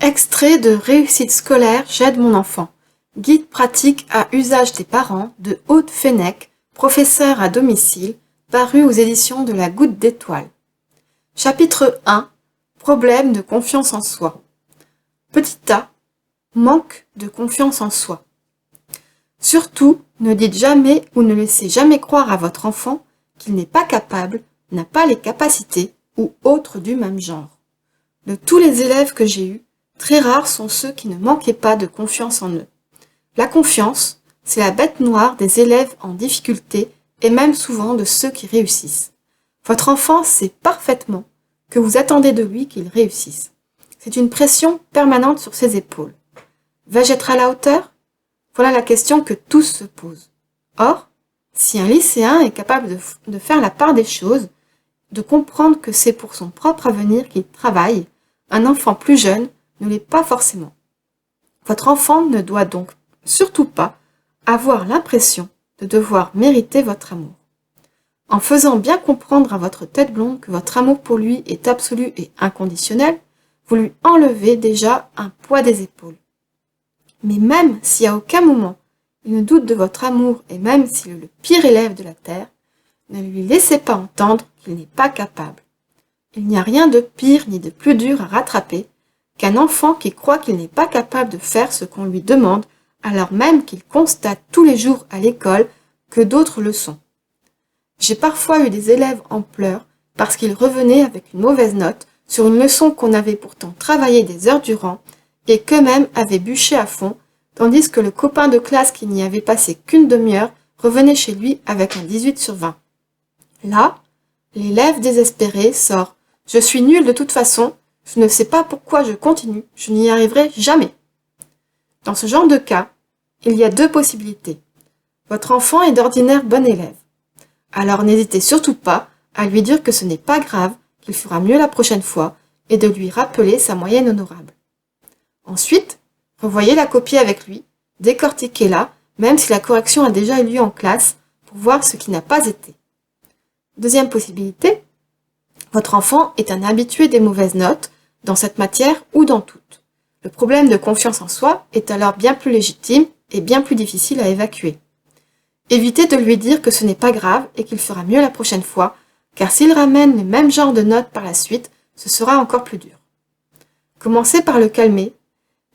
Extrait de Réussite scolaire, j'aide mon enfant. Guide pratique à usage des parents de Aude Fenech, professeur à domicile, paru aux éditions de la Goutte d'Étoile. Chapitre 1. Problème de confiance en soi. Petit A. Manque de confiance en soi. Surtout, ne dites jamais ou ne laissez jamais croire à votre enfant qu'il n'est pas capable, n'a pas les capacités ou autres du même genre. De tous les élèves que j'ai eus, très rares sont ceux qui ne manquaient pas de confiance en eux. La confiance, c'est la bête noire des élèves en difficulté et même souvent de ceux qui réussissent. Votre enfant sait parfaitement que vous attendez de lui qu'il réussisse. C'est une pression permanente sur ses épaules. Vais-je être à la hauteur ? Voilà la question que tous se posent. Or, si un lycéen est capable de faire la part des choses, de comprendre que c'est pour son propre avenir qu'il travaille, un enfant plus jeune ne l'est pas forcément. Votre enfant ne doit donc surtout pas avoir l'impression de devoir mériter votre amour. En faisant bien comprendre à votre tête blonde que votre amour pour lui est absolu et inconditionnel, vous lui enlevez déjà un poids des épaules. Mais même si à aucun moment il ne doute de votre amour et même s'il est le pire élève de la Terre, ne lui laissez pas entendre qu'il n'est pas capable. Il n'y a rien de pire ni de plus dur à rattraper qu'un enfant qui croit qu'il n'est pas capable de faire ce qu'on lui demande alors même qu'il constate tous les jours à l'école que d'autres le sont. J'ai parfois eu des élèves en pleurs parce qu'ils revenaient avec une mauvaise note sur une leçon qu'on avait pourtant travaillée des heures durant et qu'eux-mêmes avaient bûché à fond, tandis que le copain de classe qui n'y avait passé qu'une demi-heure revenait chez lui avec un 18 sur 20. Là, l'élève désespéré sort « Je suis nul de toute façon, je ne sais pas pourquoi je continue, je n'y arriverai jamais ». Dans ce genre de cas, il y a deux possibilités. Votre enfant est d'ordinaire bon élève. Alors n'hésitez surtout pas à lui dire que ce n'est pas grave, qu'il fera mieux la prochaine fois et de lui rappeler sa moyenne honorable. Ensuite, revoyez la copie avec lui, décortiquez-la, même si la correction a déjà eu lieu en classe, pour voir ce qui n'a pas été. Deuxième possibilité, votre enfant est un habitué des mauvaises notes, dans cette matière ou dans toutes. Le problème de confiance en soi est alors bien plus légitime et bien plus difficile à évacuer. Évitez de lui dire que ce n'est pas grave et qu'il fera mieux la prochaine fois, car s'il ramène le même genre de notes par la suite, ce sera encore plus dur. Commencez par le calmer.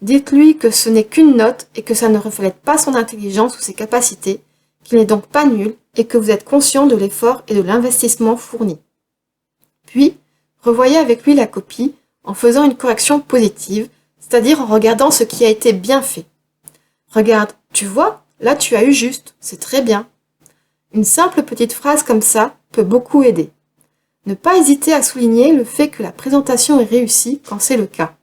Dites-lui que ce n'est qu'une note et que ça ne reflète pas son intelligence ou ses capacités, qu'il n'est donc pas nul et que vous êtes conscient de l'effort et de l'investissement fourni. Puis, revoyez avec lui la copie en faisant une correction positive, c'est-à-dire en regardant ce qui a été bien fait. Regarde, tu vois, là tu as eu juste, c'est très bien. Une simple petite phrase comme ça peut beaucoup aider. Ne pas hésiter à souligner le fait que la présentation est réussie quand c'est le cas.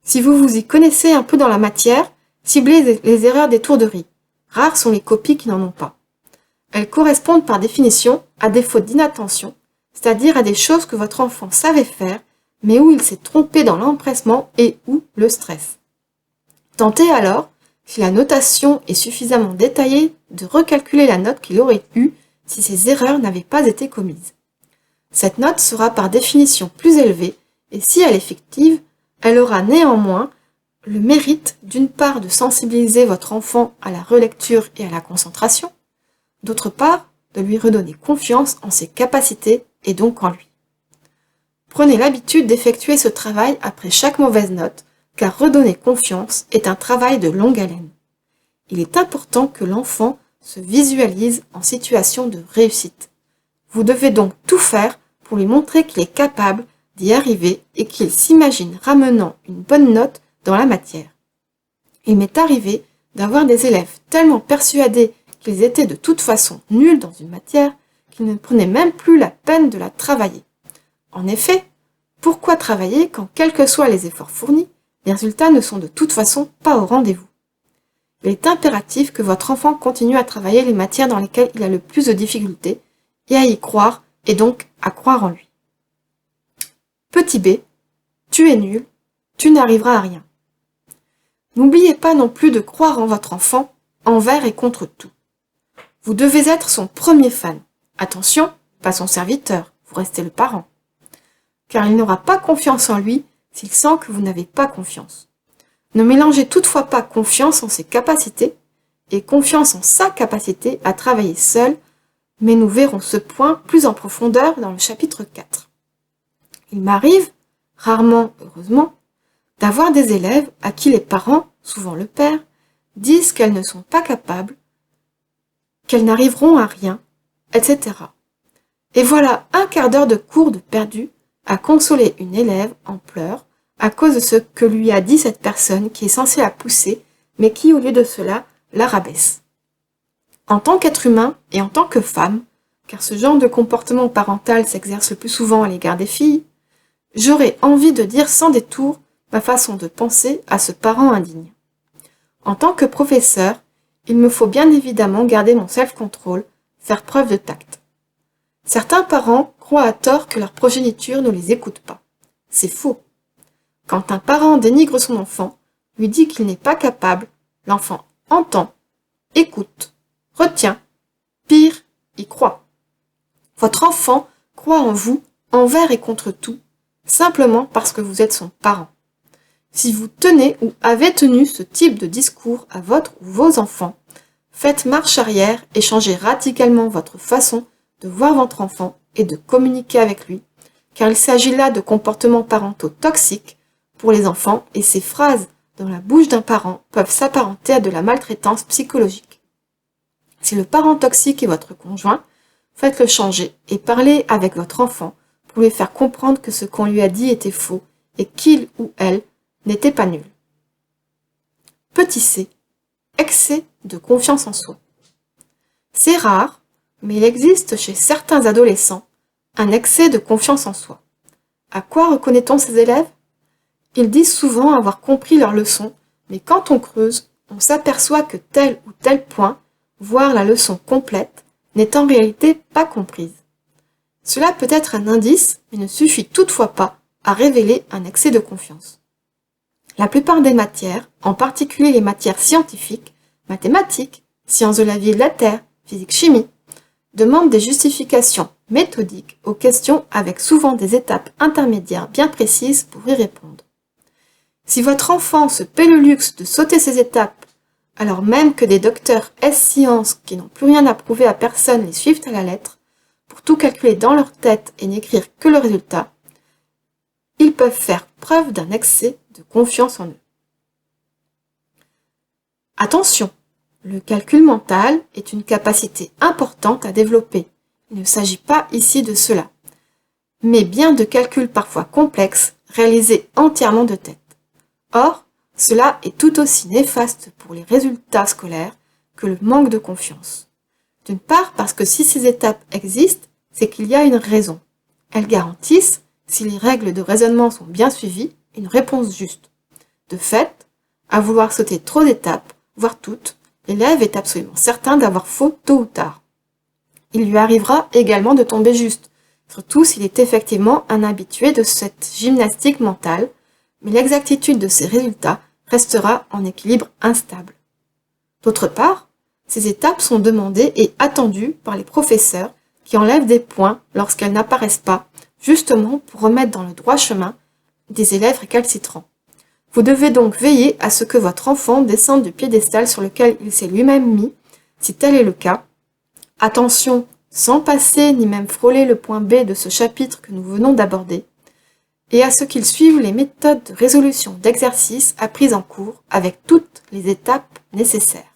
Si vous vous y connaissez un peu dans la matière, ciblez les erreurs d'étourderie. Rares sont les copies qui n'en ont pas. Elles correspondent par définition à des fautes d'inattention, c'est-à-dire à des choses que votre enfant savait faire, mais où il s'est trompé dans l'empressement et ou le stress. Tentez alors, si la notation est suffisamment détaillée, de recalculer la note qu'il aurait eue si ces erreurs n'avaient pas été commises. Cette note sera par définition plus élevée, et si elle est fictive, elle aura néanmoins le mérite d'une part de sensibiliser votre enfant à la relecture et à la concentration, d'autre part de lui redonner confiance en ses capacités et donc en lui. Prenez l'habitude d'effectuer ce travail après chaque mauvaise note, car redonner confiance est un travail de longue haleine. Il est important que l'enfant se visualise en situation de réussite. Vous devez donc tout faire pour lui montrer qu'il est capable d'y arriver et qu'il s'imagine ramenant une bonne note dans la matière. Il m'est arrivé d'avoir des élèves tellement persuadés qu'ils étaient de toute façon nuls dans une matière qu'ils ne prenaient même plus la peine de la travailler. En effet, pourquoi travailler quand, quels que soient les efforts fournis, les résultats ne sont de toute façon pas au rendez-vous? Il est impératif que votre enfant continue à travailler les matières dans lesquelles il a le plus de difficultés et à y croire et donc à croire en lui. Petit b, tu es nul, tu n'arriveras à rien. N'oubliez pas non plus de croire en votre enfant, envers et contre tout. Vous devez être son premier fan. Attention, pas son serviteur, vous restez le parent. Car il n'aura pas confiance en lui s'il sent que vous n'avez pas confiance. Ne mélangez toutefois pas confiance en ses capacités et confiance en sa capacité à travailler seul, mais nous verrons ce point plus en profondeur dans le chapitre 4. Il m'arrive, rarement heureusement, d'avoir des élèves à qui les parents, souvent le père, disent qu'elles ne sont pas capables, qu'elles n'arriveront à rien, etc. Et voilà un quart d'heure de cours de perdu à consoler une élève en pleurs à cause de ce que lui a dit cette personne qui est censée la pousser, mais qui, au lieu de cela, la rabaisse. En tant qu'être humain et en tant que femme, car ce genre de comportement parental s'exerce le plus souvent à l'égard des filles, j'aurais envie de dire sans détour ma façon de penser à ce parent indigne. En tant que professeur, il me faut bien évidemment garder mon self-control, faire preuve de tact. Certains parents croient à tort que leur progéniture ne les écoute pas. C'est faux. Quand un parent dénigre son enfant, lui dit qu'il n'est pas capable, l'enfant entend, écoute, retient, pire, y croit. Votre enfant croit en vous, envers et contre tout, simplement parce que vous êtes son parent. Si vous tenez ou avez tenu ce type de discours à votre ou vos enfants, faites marche arrière et changez radicalement votre façon de voir votre enfant et de communiquer avec lui, car il s'agit là de comportements parentaux toxiques pour les enfants et ces phrases dans la bouche d'un parent peuvent s'apparenter à de la maltraitance psychologique. Si le parent toxique est votre conjoint, faites-le changer et parlez avec votre enfant pour lui faire comprendre que ce qu'on lui a dit était faux et qu'il ou elle n'était pas nul. Petit c. Excès de confiance en soi. C'est rare, mais il existe chez certains adolescents un excès de confiance en soi. À quoi reconnaît-on ces élèves? Ils disent souvent avoir compris leur leçon, mais quand on creuse, on s'aperçoit que tel ou tel point, voire la leçon complète, n'est en réalité pas comprise. Cela peut être un indice, mais ne suffit toutefois pas à révéler un excès de confiance. La plupart des matières, en particulier les matières scientifiques, mathématiques, sciences de la vie et de la terre, physique-chimie, demandent des justifications méthodiques aux questions avec souvent des étapes intermédiaires bien précises pour y répondre. Si votre enfant se paie le luxe de sauter ces étapes, alors même que des docteurs S-Sciences qui n'ont plus rien à prouver à personne les suivent à la lettre, pour tout calculer dans leur tête et n'écrire que le résultat, ils peuvent faire preuve d'un excès de confiance en eux. Attention, le calcul mental est une capacité importante à développer. Il ne s'agit pas ici de cela, mais bien de calculs parfois complexes réalisés entièrement de tête. Or, cela est tout aussi néfaste pour les résultats scolaires que le manque de confiance. D'une part parce que si ces étapes existent, c'est qu'il y a une raison. Elles garantissent, si les règles de raisonnement sont bien suivies, une réponse juste. De fait, à vouloir sauter trop d'étapes, voire toutes, l'élève est absolument certain d'avoir faux tôt ou tard. Il lui arrivera également de tomber juste, surtout s'il est effectivement un habitué de cette gymnastique mentale, mais l'exactitude de ses résultats restera en équilibre instable. D'autre part, ces étapes sont demandées et attendues par les professeurs qui enlèvent des points lorsqu'elles n'apparaissent pas, justement pour remettre dans le droit chemin des élèves récalcitrants. Vous devez donc veiller à ce que votre enfant descende du piédestal sur lequel il s'est lui-même mis, si tel est le cas. Attention, sans passer ni même frôler le point B de ce chapitre que nous venons d'aborder, et à ce qu'il suive les méthodes de résolution d'exercices apprises en cours avec toutes les étapes nécessaires.